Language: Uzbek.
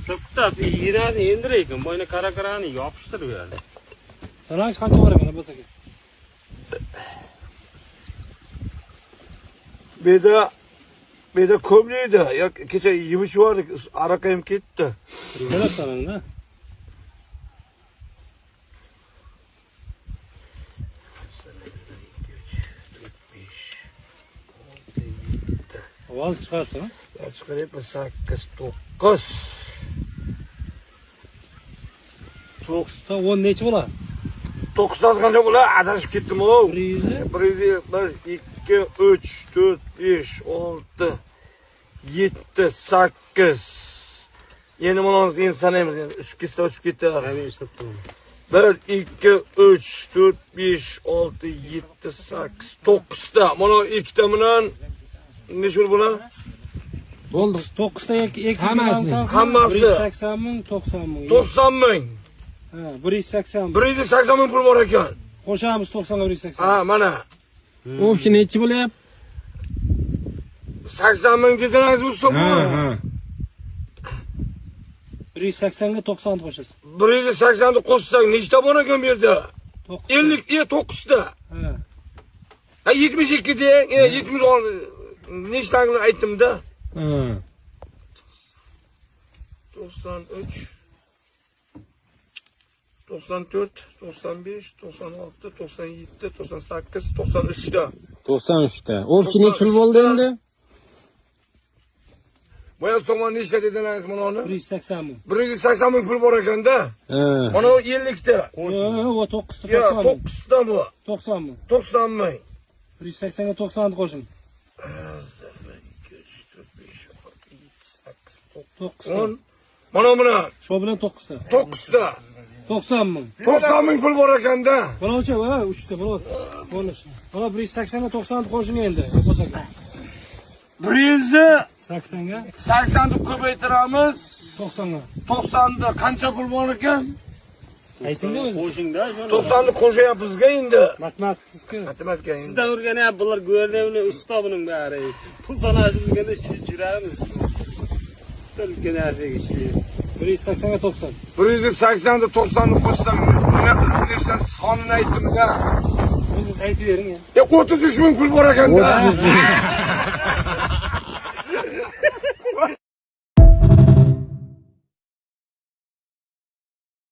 Sıktap iğneni indireyken boyuna kara yapıştırıyor. Sana hiç kança var ekan bo'lsa kerak. Beda kömleydi. Ya kecha yemiş vardı. Arakayım ketdi. Kelab sanang da. Ovoz chiqarsin. Ya chiqaryapman 8, 9. 9da 10 necha bo'ladi? 9 qancha bo'ladi? Adashib ketdim o. 100. 1, 2, 3, 4, 5, 6, 7, 8. Yeni malonuz endi sanaymiz. 3 ketsa o'chib ketar. Ben işte tuttum. 1, 2, 3, 4, 5, 6, 7, 8, 9'da. Mana 2'da bilan necha bo'ladi? Bo'ldi. 9da Hammasi. 180 ming, 90 ming. 90 ming. Ha, 180 ming. 180 ming pul bor ekan. Qo'shamiz 90 ga 180. Ha, mana. O'sha nechi bo'lyapti? 80 ming dedingiz usta bu. Ha. 180 ga 90 qo'shasiz. 180 ni qo'shsak nechta bor ekan bu yerda? 50, 9'da. Ha. Ha 72 deng, 70 nechtagini aytdim-da. Ha. 93 94, 95, 96, 97, 98, 93'da. 93'da. O'sha nechi pul bo'ldi endi? Boya so'ma nechta dedingiz mana uni? 180 ming. 180 ming pul bor ekanda. Ha. Mana o 50 ta. O 9 Ya 90 ming. 9'da bu. 90 ming. 90 ming. 180 ga 90 ni qo'shing. 9. Mana buni Shu bilan 9 ta. 9'da. 90 ming. 90 ming pul bor ekanda. Mana o'cha, 3 ta bo'ladi. Bo'lish. Mana 180 ga 90 ni qo'shing endi. Bo'lsa kerak. 80 ga 80 ni ko'paytiramiz. 90 ga. 90 da qancha pul bor ekan? Ayting-da o'zi. Qo'shingda shuni. 90 ni qo'shyapmizga endi. Matematika. Matematika endi. Sizdan o'rganyapti bular go'rlevni usta buning bari. Pul sanashinganda yuramiz. Ulkan narsaga ishlaydi. 180 ga 90. 180 da 90 ni qo'shsam nechta sonini aytdim-da. O'zingiz aytib bering ya. Ya 33 ming pul bor ekanda.